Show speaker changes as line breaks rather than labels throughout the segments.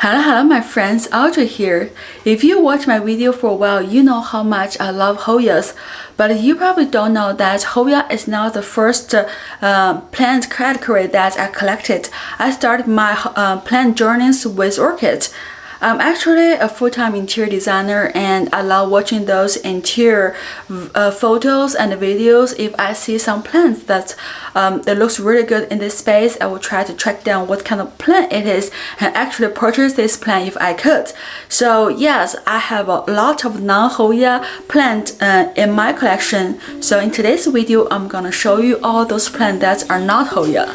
Hello my friends, Audrey here. If you watch my video for a while, you know how much I love Hoyas. But you probably don't know that Hoya is not the first plant category that I collected. I started my plant journeys with orchids. I'm actually a full-time interior designer and I love watching those interior photos and videos. If I see some plants that looks really good in this space, I will try to track down what kind of plant it is and actually purchase this plant if I could. So yes, I have a lot of non-Hoya plant in my collection. So in today's video, I'm gonna show you all those plants that are not Hoya.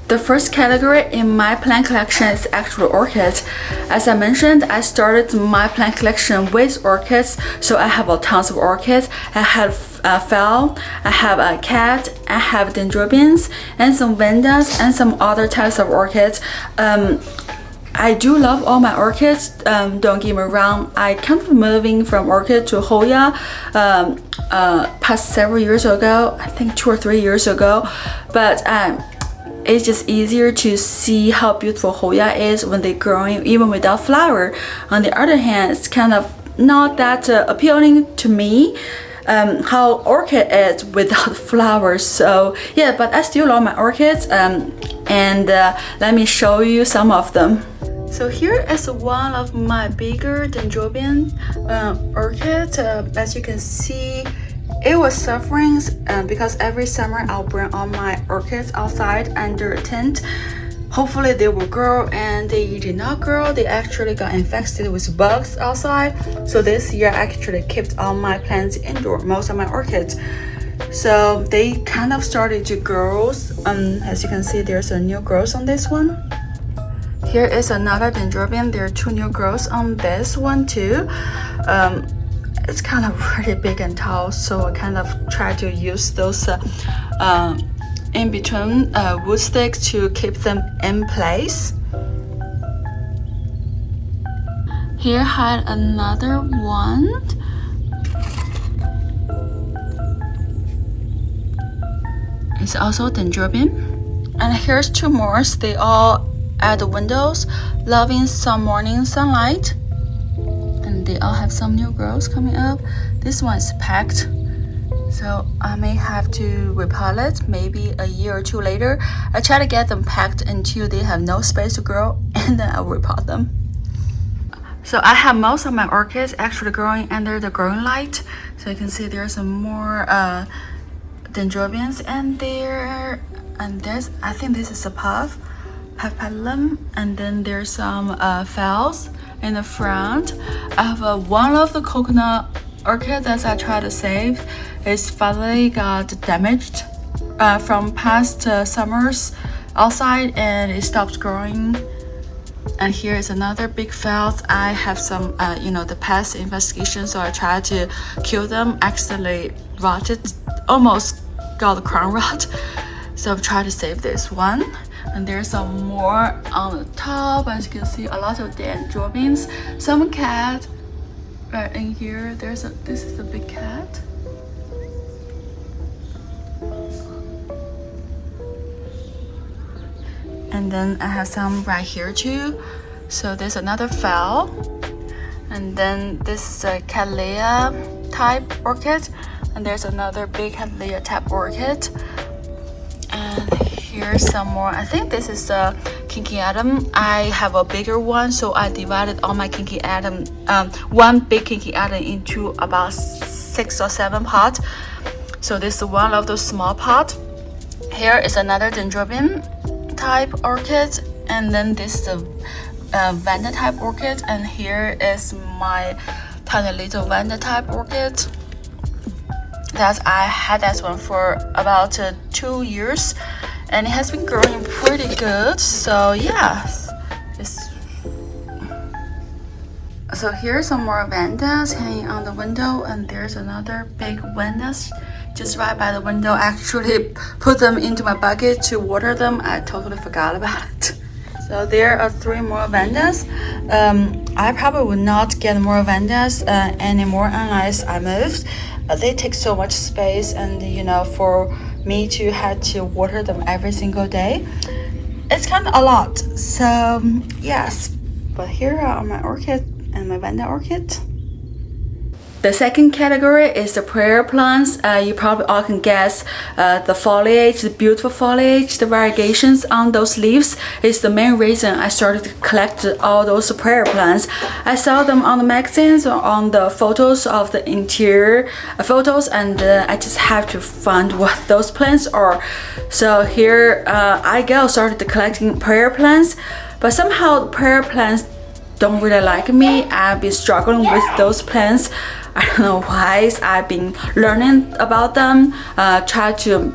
The first category in my plant collection is actually orchids. As I mentioned, I started my plant collection with orchids, so I have tons of orchids. I have phal, I have a cat, I have dendrobiums, and some vandas, and some other types of orchids. I do love all my orchids, don't get me wrong. I kind of moving from orchid to Hoya past several years ago, I think 2 or 3 years ago, but it's just easier to see how beautiful Hoya is when they're growing even without flower. On the other hand, it's kind of not that appealing to me how orchid is without flowers. So yeah, but I still love my orchids and let me show you some of them. So here is one of my bigger dendrobium orchids. As you can see, it was suffering because every summer I'll bring all my orchids outside under a tent. Hopefully they will grow, and they did not grow. They actually got infected with bugs outside. So this year I actually kept all my plants indoor, most of my orchids. So they kind of started to grow. As you can see, there's a new growth on this one. Here is another dendrobium. There are 2 new growths on this one too. It's kind of really big and tall, so I kind of try to use those in between wood sticks to keep them in place. Here had another one. It's also dendrobium. And here's 2 more. They all at the windows, loving some morning sunlight. They all have some new growth coming up. This one is packed, so I may have to repot it maybe a year or 2 later. I try to get them packed until they have no space to grow, and then I'll repot them. So I have most of my orchids actually growing under the growing light. So you can see there's some more dendrobiums in there, and there's, I think this is a petalum, and then there's some phals in the front. I have one of the coconut orchids that I try to save. It's finally got damaged from past summers outside, and it stopped growing. And here is another big phal. I have some the pest investigation, so I tried to kill them, accidentally rotted, almost got a crown rot, so I've tried to save this one. And there's some more on the top. As you can see, a lot of dendrobiums, some cat right in here. This is a big cat. And then I have some right here too. So there's another phal. And then this is a Cattleya type orchid. And there's another big Cattleya type orchid. And here's some more. I think this is a Kinky Adam. I have a bigger one, so I divided all my Kinky Adam, one big Kinky Adam into about 6 or 7 pots. So this is one of those small pots. Here is another dendrobium type orchid, and then this is a vanda type orchid, and here is my tiny little vanda type orchid. That I had that one for about 2 years, and it has been growing pretty good. So yeah, so here's some more vandas hanging on the window, and there's another big vandas just right by the window. I actually put them into my bucket to water them. I totally forgot about it. So there are 3 more vandas. I probably will not get more vandas anymore unless I moved. They take so much space, and for me to have to water them every single day. It's kind of a lot. So yes, but here are my orchid and my Vanda orchid. The second category is the prayer plants. You probably all can guess the foliage, the beautiful foliage, the variegations on those leaves is the main reason I started to collect all those prayer plants. I saw them on the magazines or on the photos of the interior photos, and I just have to find what those plants are. So here I go, started collecting prayer plants, but somehow the prayer plants don't really like me. I've been struggling with those plants. I don't know why. I've been learning about them, try to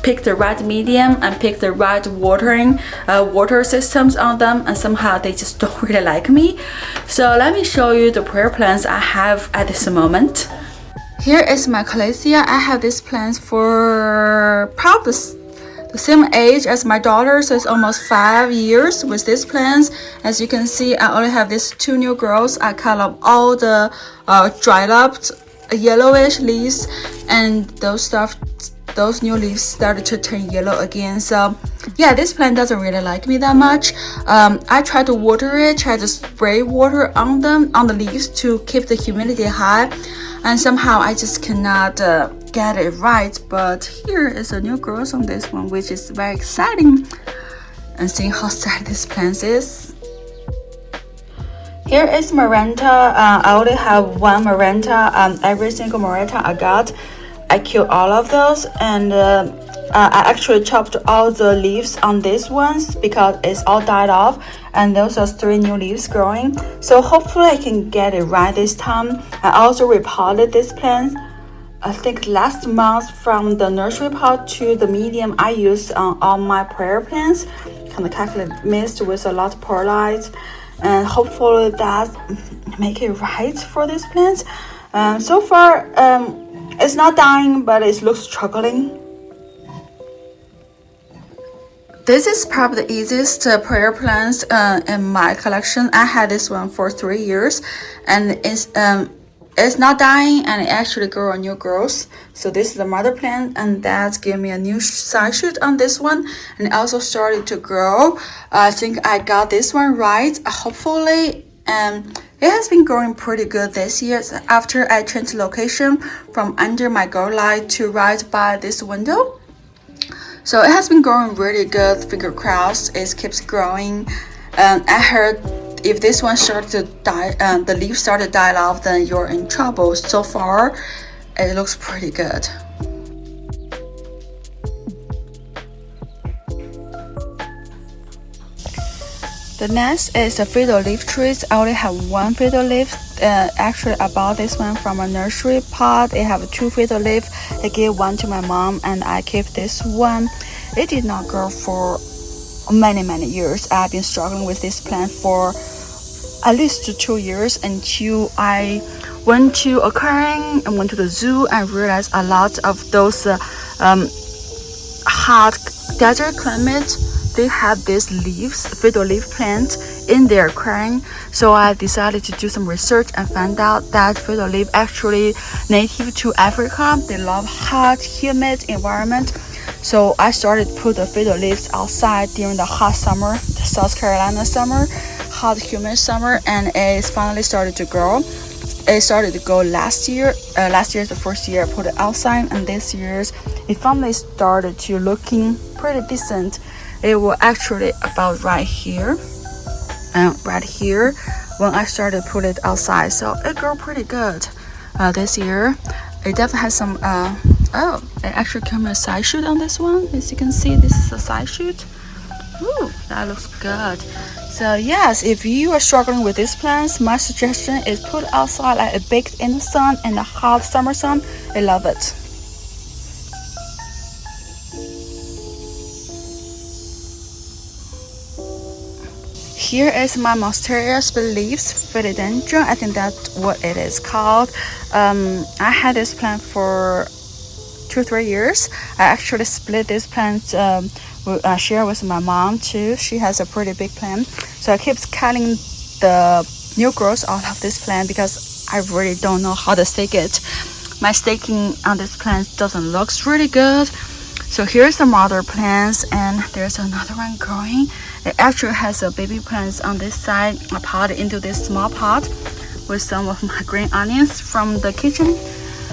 pick the right medium and pick the right water systems on them, and somehow they just don't really like me. So let me show you the prayer plants I have at this moment. Here is my calathea. I have these plants for probably the same age as my daughter, so it's almost 5 years with these plants. As you can see, I only have these 2 new growths. I cut up all the dried up yellowish leaves, and those new leaves started to turn yellow again. So yeah, this plant doesn't really like me that much. I try to water it, try to spray water on the leaves to keep the humidity high, and somehow I just cannot get it right. But here is a new growth on this one, which is very exciting, and seeing how sad this plant is. Here is Maranta. I only have 1 Maranta. Every single Maranta I got, I killed all of those, and I actually chopped all the leaves on these ones because it's all died off, and those are 3 new leaves growing. So hopefully I can get it right this time. I also repotted this plant, I think last month, from the nursery pot to the medium I used on all my prayer plants, kind of calculated mixed with a lot of perlite, and hopefully that make it right for these plants. So far it's not dying, but it looks struggling. This is probably the easiest prayer plants in my collection. I had this one for 3 years, and it's not dying, and it actually grew a new growth. So this is the mother plant, and that gave me a new side shoot on this one, and it also started to grow. I think I got this one right, hopefully. It has been growing pretty good this year after I changed location from under my grow light to right by this window. So it has been growing really good. Finger crossed, it keeps growing. I heard if this one started to die, the leaves started to die off, then you're in trouble. So far, it looks pretty good. The next is the fiddle leaf trees. I only have 1 fiddle leaf. Actually, I bought this one from a nursery pot. They have 2 fiddle leaf. I gave 1 to my mom, and I kept this one. It did not grow for many years. I've been struggling with this plant for at least 2 years until I went to aquarium and went to the zoo and realized a lot of those hot desert climate, they have these leaves, fiddle leaf plant in their aquarium. So I decided to do some research and found out that fiddle leaf actually native to Africa. They love hot, humid environment. So I started to put the fiddle leaves outside during the hot summer, the South Carolina summer, hot, humid summer, and it finally started to grow. It started to go last year. Last year is the first year I put it outside, and this year's it finally started to looking pretty decent. It was actually about right here, right here when I started to put it outside. So it grew pretty good this year. It definitely has some oh, it actually came a side shoot on this one. As you can see, this is a side shoot. Ooh, that looks good. So yes, if you are struggling with these plants, my suggestion is put outside, like a baked in the sun, in the hot summer sun. I love it. Here is my Monstera split leaves philodendron. I think that's what it is called. I had this plant for 2-3 years. I actually split this plant, share with my mom too. She has a pretty big plant, so I keep cutting the new growth out of this plant because I really don't know how to stake it. My staking on this plant doesn't look really good. So here's the mother plants, and there's another one growing. It actually has a baby plants on this side. I potted into this small pot with some of my green onions from the kitchen,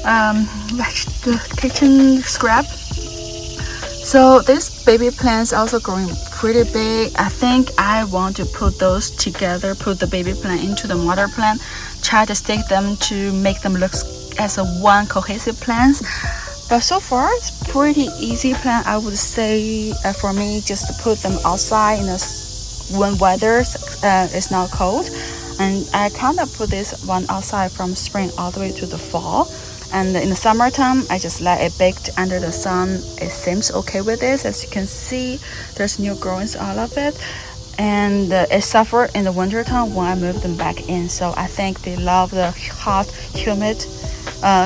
the kitchen scrap. So this baby plants also growing pretty big. I think I want to put those together, put the baby plant into the mother plant, try to stick them to make them look as a one cohesive plant. But so far it's pretty easy plant, I would say, for me, just to put them outside in when weather is not cold. And I kind of put this one outside from spring all the way to the fall. And in the summertime, I just let it bake under the sun. It seems okay with this. As you can see, there's new growings all of it. And it suffered in the wintertime when I moved them back in. So I think they love the hot, humid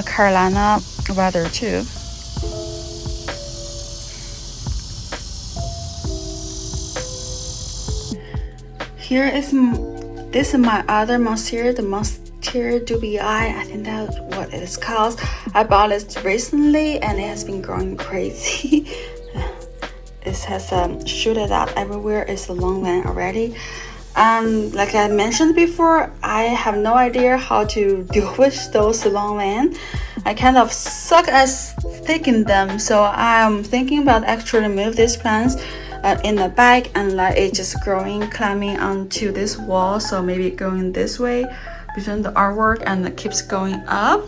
Carolina weather too. Here is this is my other monstera, the monstera dubii. I think that's what it is called. I bought it recently and it has been growing crazy. It has shooted out everywhere. It's a long one already. Like I mentioned before, I have no idea how to deal with those long ones. I kind of suck at sticking them, so I'm thinking about actually move these plants in the bag and let it just growing, climbing onto this wall. So maybe going this way between the artwork and it keeps going up.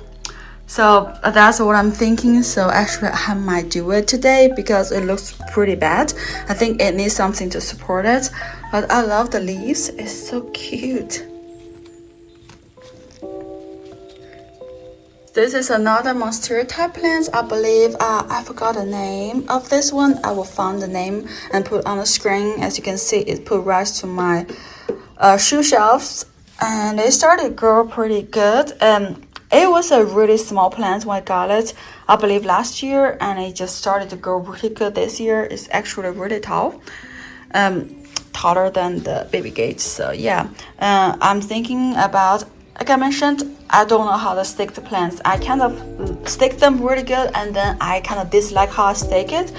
So that's what I'm thinking. So actually I might do it today because it looks pretty bad. I think it needs something to support it, but I love the leaves. It's so cute. This is another monstera type plant. I believe I forgot the name of this one. I will find the name and put on the screen. As you can see, it put right to my shoe shelves, and it started to grow pretty good. It was a really small plant when I got it, I believe last year, and it just started to grow really good this year. It's actually really tall, taller than the baby gates. So yeah, I'm thinking about, like I mentioned, I don't know how to stick the plants. I kind of stick them really good, and then I kind of dislike how I stick it.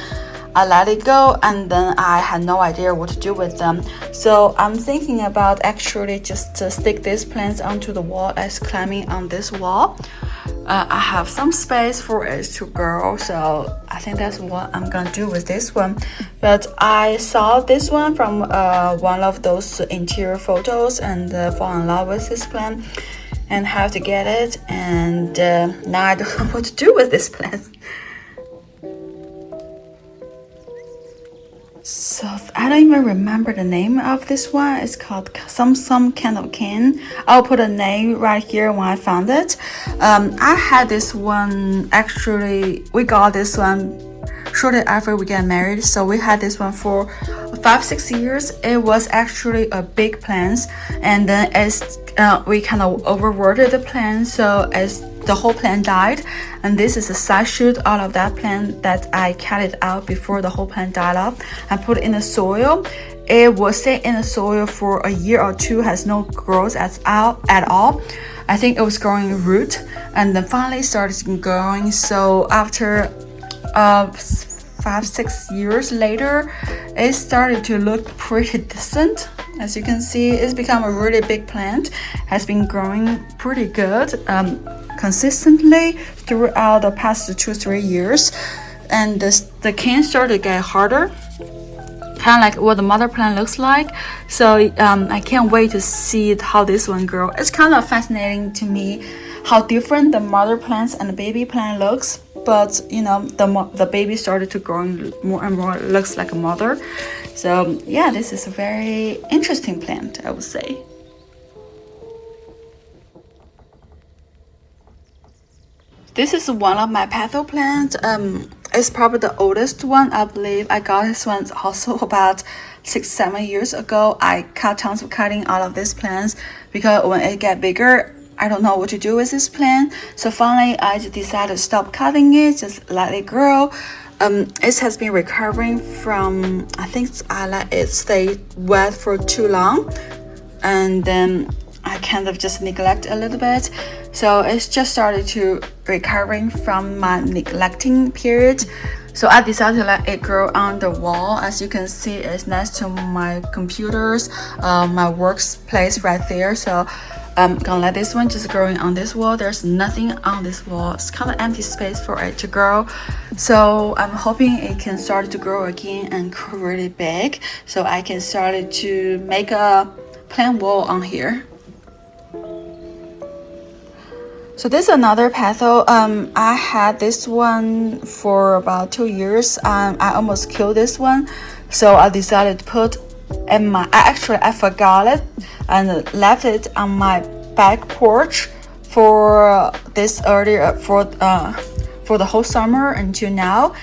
I let it go, and then I had no idea what to do with them. So I'm thinking about actually just to stick these plants onto the wall as climbing on this wall. I have some space for it to grow, so I think that's what I'm gonna do with this one. But I saw this one from one of those interior photos and fall in love with this plant and have to get it, and now I don't know what to do with this plant. So I don't even remember the name of this one. It's called some kind of can. I'll put a name right here when I found it. I had this one, actually we got this one shortly after we got married, so we had this one for 5-6 years. It was actually a big plant, and then as we kind of overwatered the plant, so as the whole plant died, and this is a side shoot out of that plant that I cut it out before the whole plant died off and put it in the soil. It will stay in the soil for a year or two, has no growth at all. I think it was growing root, and then finally started growing. So after 5-6 years later, it started to look pretty decent. As you can see, it's become a really big plant, has been growing pretty good consistently throughout the past 2-3 years, and the cane started to get harder, kind of like what the mother plant looks like. So I can't wait to see how this one grows. It's kind of fascinating to me how different the mother plants and the baby plant looks, but you know, the baby started to grow more and more, looks like a mother. So yeah, this is a very interesting plant, I would say. This is one of my petal plants. It's probably the oldest one. I believe I got this one also about 6-7 years ago. I cut tons of cutting out of this plant because when it get bigger, I don't know what to do with this plant. So finally, I just decided to stop cutting it, just let it grow. It has been recovering from, I think I let it stay wet for too long, and then I kind of just neglect a little bit. So it's just started to recovering from my neglecting period. So I decided to let it grow on the wall. As you can see, it's next to my computers, my workplace right there. So I'm gonna let this one just growing on this wall. There's nothing on this wall. It's kind of empty space for it to grow. So I'm hoping it can start to grow again and grow really big. So I can start to make a plant wall on here. So this is another petal. I had this one for about 2 years. I almost killed this one. So I decided to put in my, I forgot it and left it on my back porch for this earlier, for the whole summer until now.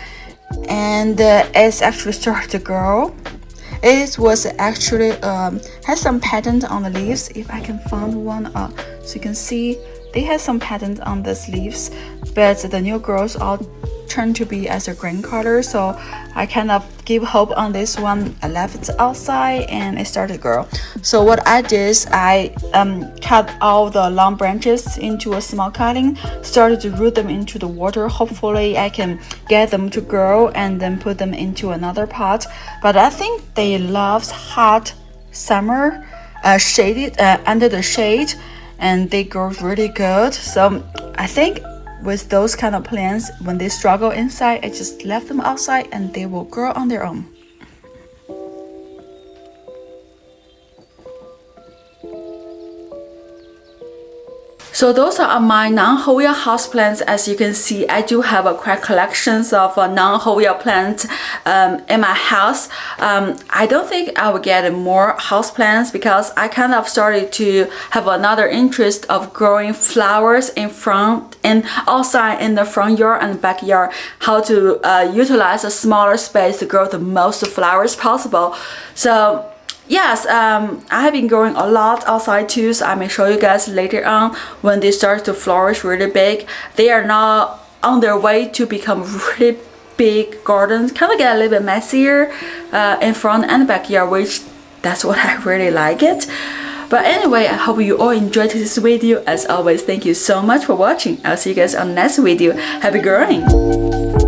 And it's actually started to grow. It was actually, has some pattern on the leaves. If I can find one, so you can see, they had some patterns on these leaves, but the new growth all turned to be as a green color. So I kind of give hope on this one. I left it outside and it started to grow. So what I did is I cut all the long branches into a small cutting, started to root them into the water. Hopefully I can get them to grow and then put them into another pot. But I think they love hot summer, shaded under the shade, and they grow really good. So I think with those kind of plants, when they struggle inside, I just left them outside and they will grow on their own. So those are my non-Hoya houseplants. As you can see, I do have quite collections of non-Hoya plants in my house. I don't think I will get more houseplants because I kind of started to have another interest of growing flowers in front and outside in the front yard and backyard. How to utilize a smaller space to grow the most flowers possible. So yes, I have been growing a lot outside too, so I may show you guys later on when they start to flourish really big. They are now on their way to become really big gardens, kind of get a little bit messier in front and backyard, which that's what I really like it. But anyway, I hope you all enjoyed this video. As always, thank you so much for watching. I'll see you guys on the next video. Happy growing!